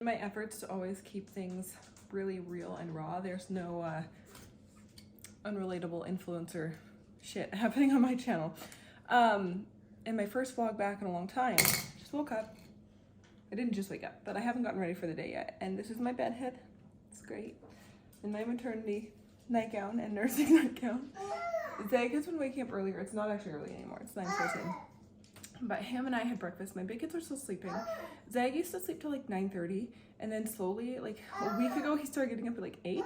My efforts to always keep things really real and raw. There's no unrelatable influencer shit happening on my channel. And my first vlog back in a long time, just woke up. I didn't just wake up, but I haven't gotten ready for the day yet. And this is my bed head. It's great. In my maternity nightgown and nursing nightgown. Zeg has been waking up earlier. It's not actually early anymore. It's 9:14. But him and I had breakfast. My big kids are still sleeping. Zeg used to sleep till like 9:30, and then slowly, like a week ago, he started getting up at like 8.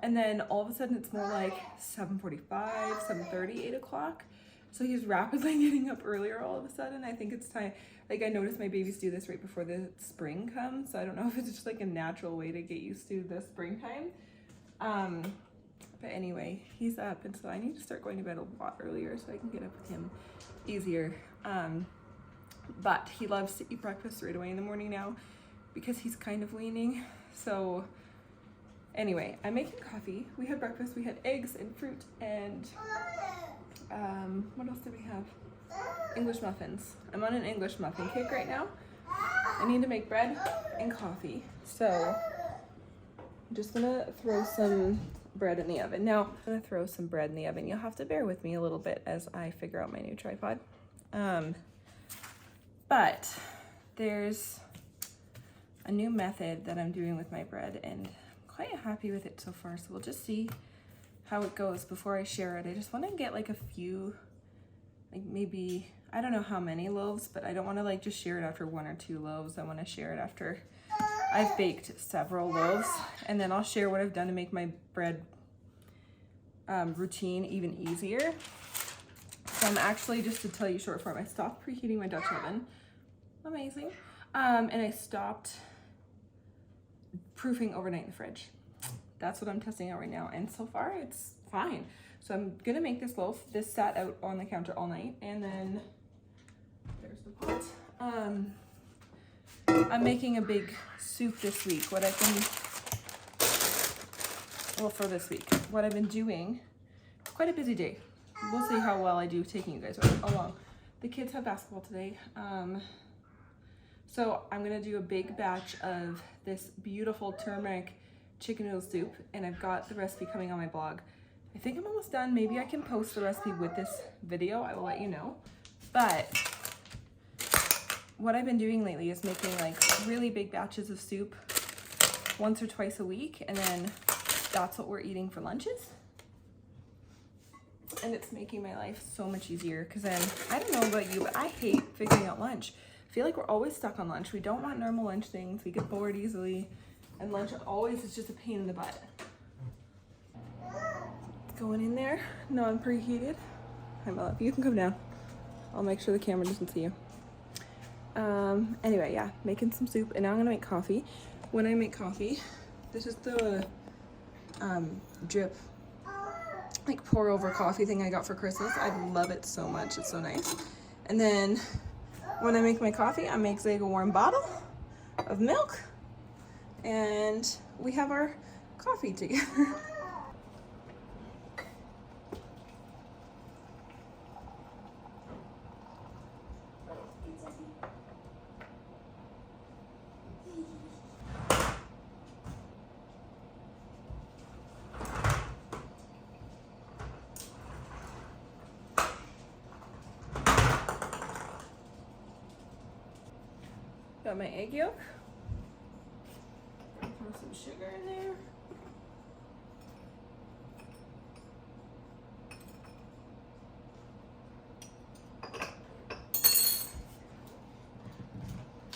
And then all of a sudden it's more like 7:45, 7:30, 8 o'clock. So he's rapidly getting up earlier all of a sudden. I think it's time, like I noticed my babies do this right before the spring comes. So I don't know if it's just like a natural way to get used to the springtime. But anyway, he's up, and so I need to start going to bed a lot earlier so I can get up with him easier. But he loves to eat breakfast right away in the morning now because he's kind of weaning. So anyway, I'm making coffee. We had breakfast. We had eggs and fruit and what else did we have? English muffins. I'm on an English muffin kick right now. I need to make bread and coffee. So I'm just gonna throw some bread in the oven. Now, I'm gonna throw some bread in the oven. You'll have to bear with me a little bit as I figure out my new tripod. But there's a new method that I'm doing with my bread, and I'm quite happy with it so far. So we'll just see how it goes before I share it. I just want to get like a few, like maybe, I don't know how many loaves, but I don't want to like just share it after 1 or 2 loaves. I want to share it after I've baked several loaves, and then I'll share what I've done to make my bread routine even easier. So I'm actually, just to tell you short form, I stopped preheating my Dutch oven. Amazing. And I stopped proofing overnight in the fridge. That's what I'm testing out right now, and so far it's fine. So I'm gonna make this loaf. This sat out on the counter all night, and then there's the pot. I'm making a big soup this week. For this week, what I've been doing, quite a busy day. We'll see how well I do taking you guys along. The kids have basketball today. So I'm gonna do a big batch of this beautiful turmeric chicken noodle soup, and I've got the recipe coming on my blog. I think I'm almost done. Maybe I can post the recipe with this video. I will let you know. But what I've been doing lately is making like really big batches of soup once or twice a week, and then that's what we're eating for lunches. And it's making my life so much easier, because then, I don't know about you, but I hate figuring out lunch. I feel like we're always stuck on lunch. We don't want normal lunch things. We get bored easily, and lunch always is just a pain in the butt. Going in there, non-preheated. Hi, my love, you can come down. I'll make sure the camera doesn't see you. Anyway, yeah, making some soup, and now I'm gonna make coffee. When I make coffee, this is the drip, like pour over coffee thing I got for Christmas. I love it so much. It's so nice. And then when I make my coffee, I make Zeg a warm bottle of milk, and we have our coffee together. Got my egg yolk. Throw some sugar in there.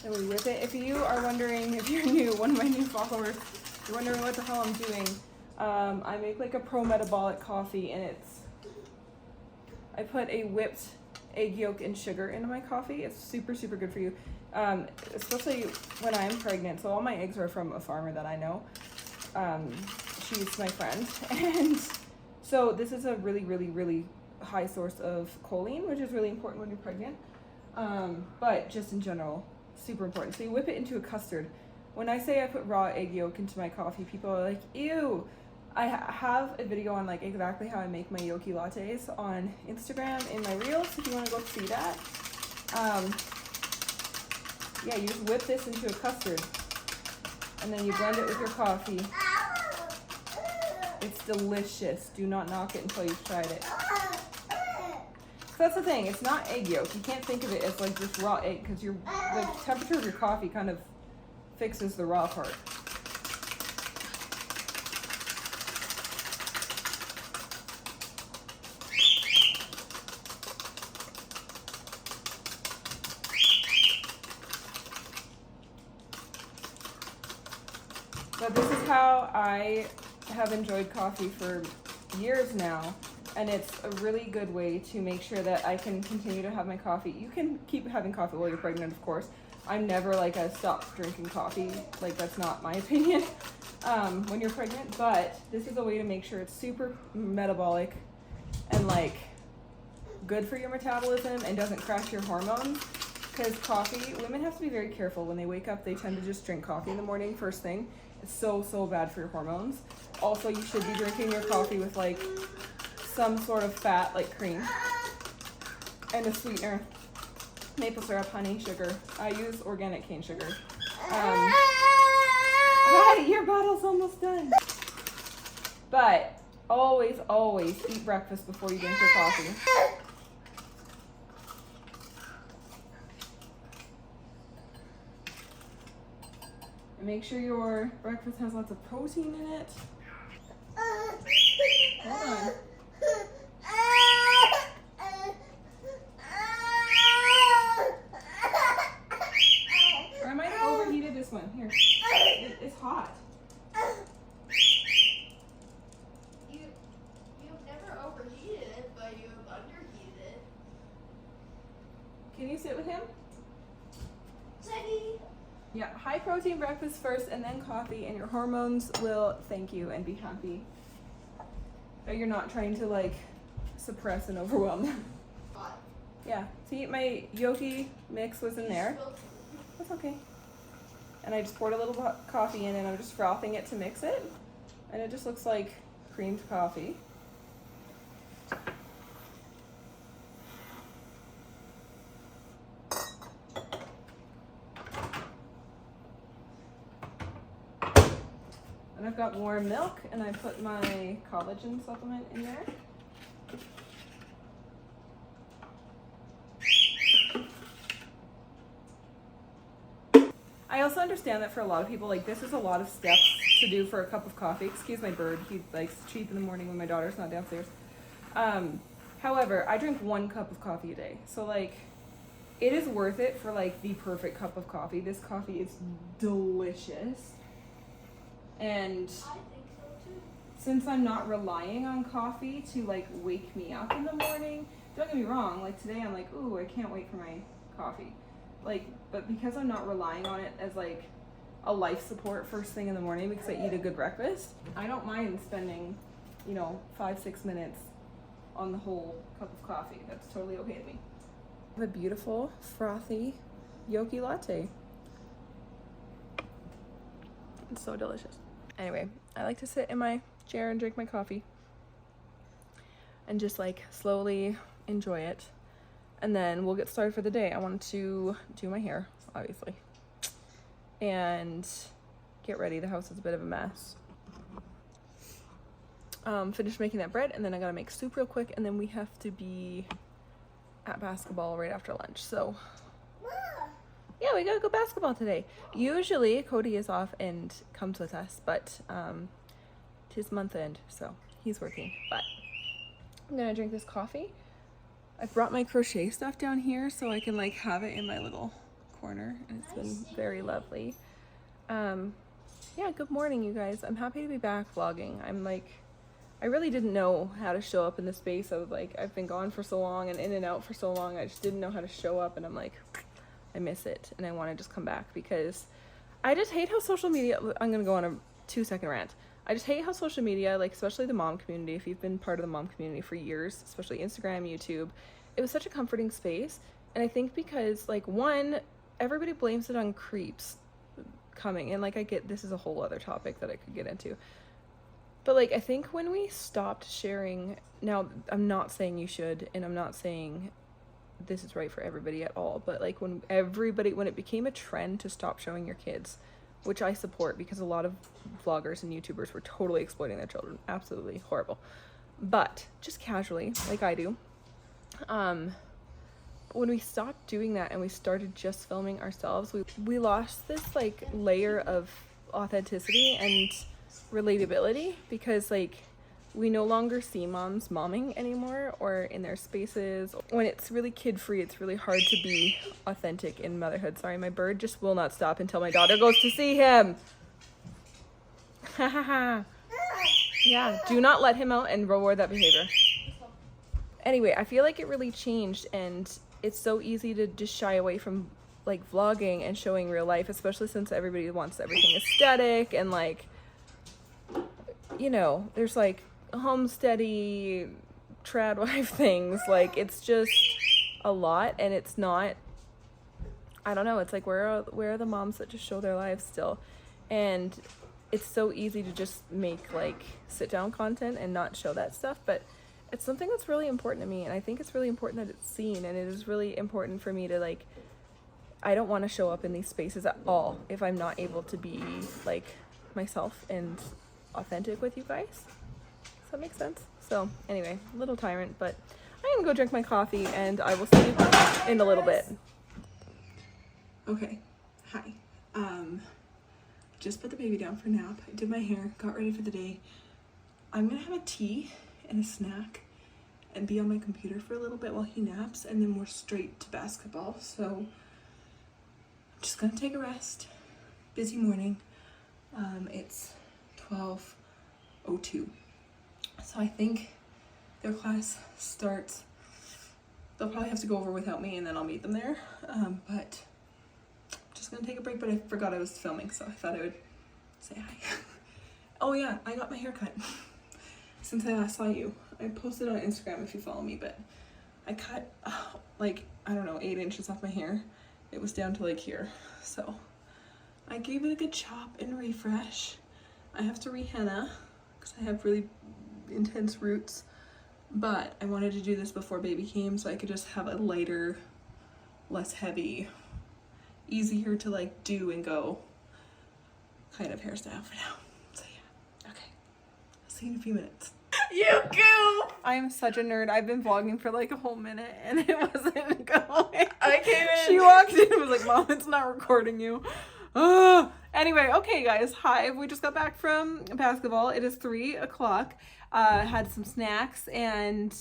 And we whip it. If you are wondering, if you're new, one of my new followers, you're wondering what the hell I'm doing, I make like a pro-metabolic coffee, and I put a whipped egg yolk and sugar into my coffee. It's super, super good for you. Especially when I'm pregnant. So all my eggs are from a farmer that I know. She's my friend. And so this is a really, really, really high source of choline, which is really important when you're pregnant. But just in general, super important. So you whip it into a custard. When I say I put raw egg yolk into my coffee, people are like, ew. I have a video on like exactly how I make my Yoki lattes on Instagram in my reels if you want to go see that. Yeah, you just whip this into a custard. And then you blend it with your coffee. It's delicious. Do not knock it until you've tried it. So that's the thing, it's not egg yolk. You can't think of it as like just raw egg because the temperature of your coffee kind of fixes the raw part. But this is how I have enjoyed coffee for years now, and it's a really good way to make sure that I can continue to have my coffee. You can keep having coffee while you're pregnant, of course. I'm never like a stop drinking coffee, like that's not my opinion when you're pregnant, but this is a way to make sure it's super metabolic and like good for your metabolism and doesn't crash your hormones. Because coffee, women have to be very careful when they wake up. They tend to just drink coffee in the morning first thing. It's so bad for your hormones. Also, you should be drinking your coffee with like some sort of fat, like cream, and a sweetener, maple syrup, honey, sugar. I use organic cane sugar. Hi, your bottle's almost done. But always eat breakfast before you drink your coffee. And make sure your breakfast has lots of protein in it. Hold on. Or I might have overheated this one. Here. It's hot. You've never overheated it, but you've underheated it. Can you sit with him? Teddy! Yeah, high protein breakfast first and then coffee, and your hormones will thank you and be happy that you're not trying to like suppress and overwhelm them. Hot. Yeah, see, my Yoki mix was in there. That's okay. And I just poured a little coffee in and I'm just frothing it to mix it. And it just looks like creamed coffee. And I've got warm milk and I put my collagen supplement in there. I also understand that for a lot of people, like this is a lot of steps to do for a cup of coffee. Excuse my bird, he likes to cheep in the morning when my daughter's not downstairs. However, I drink 1 cup of coffee a day. So like, it is worth it for like the perfect cup of coffee. This coffee is delicious. And I think so too. since I'm not relying on coffee to like wake me up in the morning, don't get me wrong, like today I'm like, ooh, I can't wait for my coffee. Like, but because I'm not relying on it as like a life support first thing in the morning because I eat a good breakfast, I don't mind spending, 5-6 minutes on the whole cup of coffee. That's totally okay to me. I have a beautiful, frothy Yoki latte. It's so delicious. Anyway, I like to sit in my chair and drink my coffee and just like slowly enjoy it. And then we'll get started for the day. I wanted to do my hair, obviously, and get ready. The house is a bit of a mess. Finish making that bread, and then I gotta make soup real quick, and then we have to be at basketball right after lunch. So yeah, we gotta go basketball today. Usually Cody is off and comes with us, but 'tis month end, so he's working. But I'm gonna drink this coffee. I brought my crochet stuff down here so I can like have it in my little corner, and it's been very lovely. Yeah, good morning, you guys. I'm happy to be back vlogging. I really didn't know how to show up in this space. I was like, I've been gone for so long and in and out for so long. I just didn't know how to show up, and I'm like, I miss it, and I want to just come back because I just hate how social media, I'm gonna go on a 2-second rant. I just hate how social media, like especially the mom community, if you've been part of the mom community for years, especially Instagram, YouTube, it was such a comforting space. And I think because like one, everybody blames it on creeps coming, and like I get, this is a whole other topic that I could get into. But like, I think when we stopped sharing, now I'm not saying you should, and I'm not saying this is right for everybody at all, but like when it became a trend to stop showing your kids which I support because a lot of vloggers and YouTubers were totally exploiting their children. Absolutely horrible. But just casually, like I do, when we stopped doing that and we started just filming ourselves, we lost this like layer of authenticity and relatability, because like we no longer see moms momming anymore or in their spaces. When it's really kid free, it's really hard to be authentic in motherhood. Sorry, my bird just will not stop until my daughter goes to see him. Ha ha ha. Yeah, do not let him out and reward that behavior. Anyway, I feel like it really changed, and it's so easy to just shy away from like vlogging and showing real life, especially since everybody wants everything aesthetic and like, you know, there's like homesteady trad wife things. Like it's just a lot, and it's not, I don't know, it's like where are the moms that just show their lives still? And it's so easy to just make like sit down content and not show that stuff, but it's something that's really important to me, and I think it's really important that it's seen, and it is really important for me to like, I don't want to show up in these spaces at all if I'm not able to be like myself and authentic with you guys. Does that make sense? So anyway, a little tyrant, but I'm gonna go drink my coffee and I will see you in a little bit. Okay, hi. Just put the baby down for a nap. I did my hair, got ready for the day. I'm gonna have a tea and a snack and be on my computer for a little bit while he naps, and then we're straight to basketball. So I'm just gonna take a rest. Busy morning. It's 12:02. So I think their class starts, they'll probably have to go over without me and then I'll meet them there. But just gonna take a break, but I forgot I was filming, so I thought I would say hi. Oh yeah, I got my hair cut. Since I last saw you, I posted on Instagram if you follow me, but I cut like, I don't know, 8 inches off my hair. It was down to like here. So I gave it a good chop and refresh. I have to re-henna because I have really intense roots, but I wanted to do this before baby came so I could just have a lighter, less heavy, easier to like do and go kind of hairstyle for now. So yeah, okay. I'll see you in a few minutes. You goof! I am such a nerd. I've been vlogging for like a whole minute and it wasn't going. I came in. She walked in and was like, Mom, it's not recording you. Anyway, okay guys, hi. We just got back from basketball. It is 3 o'clock. Had some snacks and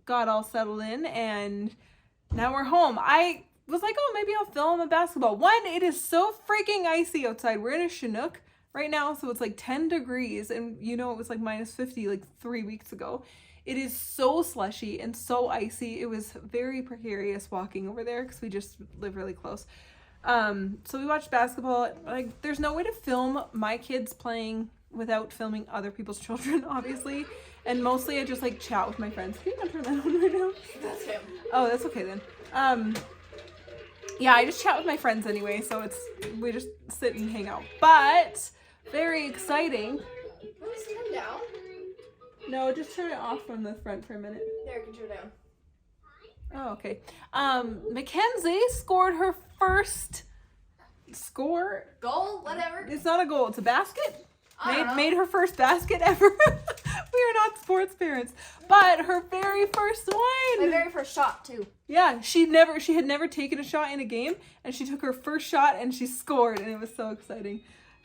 got all settled in, and now we're home. I was like, oh, maybe I'll film a basketball. One, it is so freaking icy outside. We're in a Chinook right now, so it's like 10 degrees, and you know it was like minus 50 like 3 weeks ago. It is so slushy and so icy. It was very precarious walking over there because we just live really close. So we watched basketball. Like, there's no way to film my kids playing without filming other people's children, obviously. And mostly I just like chat with my friends. Can you not turn that on right now? That's him. Oh, that's okay then. Yeah, I just chat with my friends anyway, so we just sit and hang out. But very exciting. Let's turn down. No, just turn it off from the front for a minute. There, you can turn down. Oh, okay. Mackenzie scored her first score. Goal, whatever. It's not a goal, it's a basket. I don't know. Made her first basket ever. We are not sports parents, but her very first My one. very first shot, too. Yeah, she had never taken a shot in a game, and she took her first shot and she scored, and it was so exciting.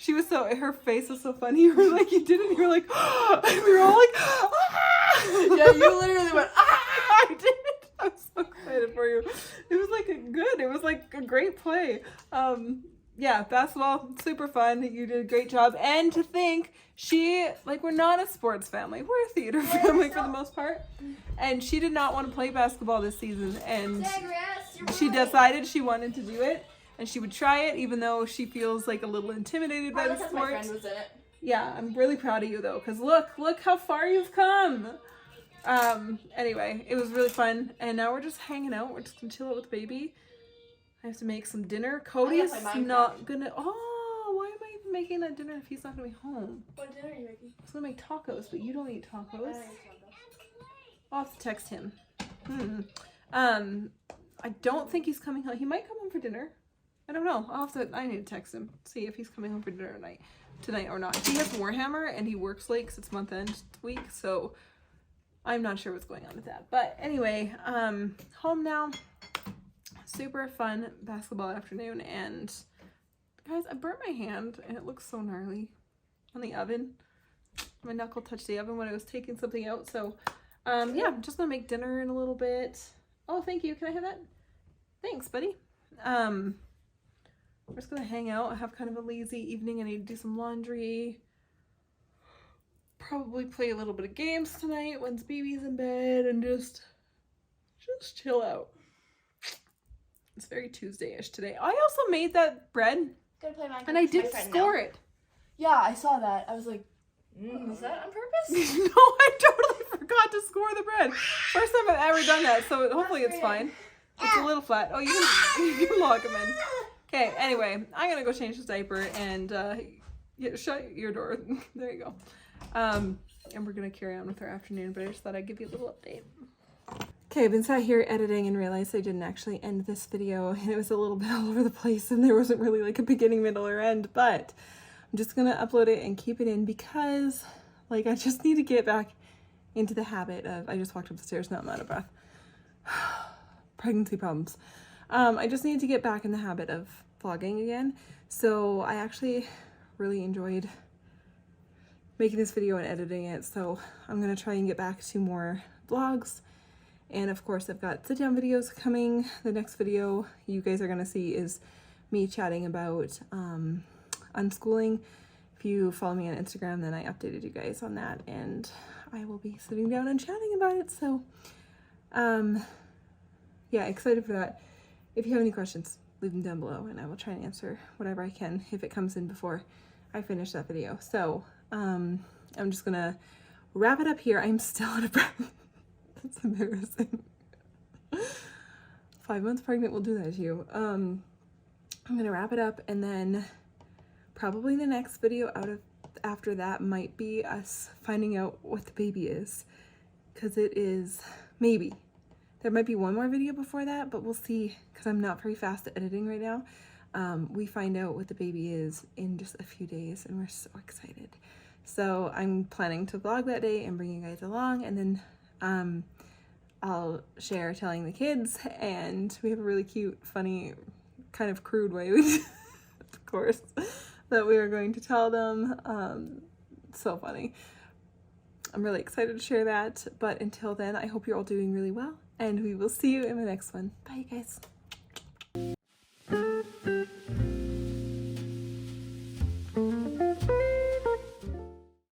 Her face was so funny. You were like, you did it, and you were like, and we were all like, ah! Yeah, you literally went, ah! I did. I'm so excited for you. It was like it was like a great play. Yeah, basketball, super fun. You did a great job. And to think, we're not a sports family. We're a theater family for the most part. And she did not want to play basketball this season. And she decided she wanted to do it. And she would try it, even though she feels like a little intimidated by the sport. My friend was in it. Yeah, I'm really proud of you though, because look how far you've come. Anyway, it was really fun, and now we're just hanging out. We're just gonna chill out with the baby. I have to make some dinner. Cody is not gonna. Oh, why am I even making that dinner if he's not gonna be home? What dinner are you making? I was gonna make tacos, but you don't eat tacos. I'll have to text him. I don't think he's coming home. He might come home for dinner. I don't know. I need to text him, see if he's coming home for dinner tonight or not. He has Warhammer and he works late 'cause it's month end week, so I'm not sure what's going on with that. But anyway, home now. Super fun basketball afternoon, and guys, I burnt my hand and it looks so gnarly on the oven. My knuckle touched the oven when I was taking something out, so yeah, I'm just gonna make dinner in a little bit. Oh, thank you. Can I have that? Thanks, buddy. We're just gonna hang out. I have kind of a lazy evening. I need to do some laundry. Probably play a little bit of games tonight once baby's in bed and just chill out. It's very Tuesday-ish today. I also made that bread Gonna play Minecraft and I with my did friend score now. it. Yeah, I saw that. I was like, is that on purpose? No, I totally forgot to score the bread. First time I've ever done that, so hopefully it's fine. It's a little flat. Oh, you can log him in. Okay, anyway, I'm gonna go change his diaper and shut your door. There you go. And we're gonna carry on with our afternoon, but I just thought I'd give you a little update. Okay, I've been sat here editing and realized I didn't actually end this video, and it was a little bit all over the place and there wasn't really like a beginning, middle, or end, but I'm just gonna upload it and keep it in because like I just need to get back into the habit of, I just walked up the stairs, now I'm out of breath. Pregnancy problems. I just need to get back in the habit of vlogging again. So I actually really enjoyed making this video and editing it. So I'm gonna try and get back to more vlogs. And of course I've got sit down videos coming. The next video you guys are gonna see is me chatting about unschooling. If you follow me on Instagram, then I updated you guys on that and I will be sitting down and chatting about it. So yeah, excited for that. If you have any questions, leave them down below and I will try and answer whatever I can if it comes in before I finish that video. So I'm just gonna wrap it up here. I'm still out of breath. That's embarrassing. 5 months pregnant will do that to you. I'm gonna wrap it up and then probably the next video after that might be us finding out what the baby is, because it is maybe. There might be one more video before that, but we'll see because I'm not very fast at editing right now. We find out what the baby is in just a few days and we're so excited. So I'm planning to vlog that day and bring you guys along, and then I'll share telling the kids, and we have a really cute, funny, kind of crude way, of course, that we are going to tell them. So funny. I'm really excited to share that, but until then, I hope you're all doing really well, and we will see you in the next one. Bye, guys.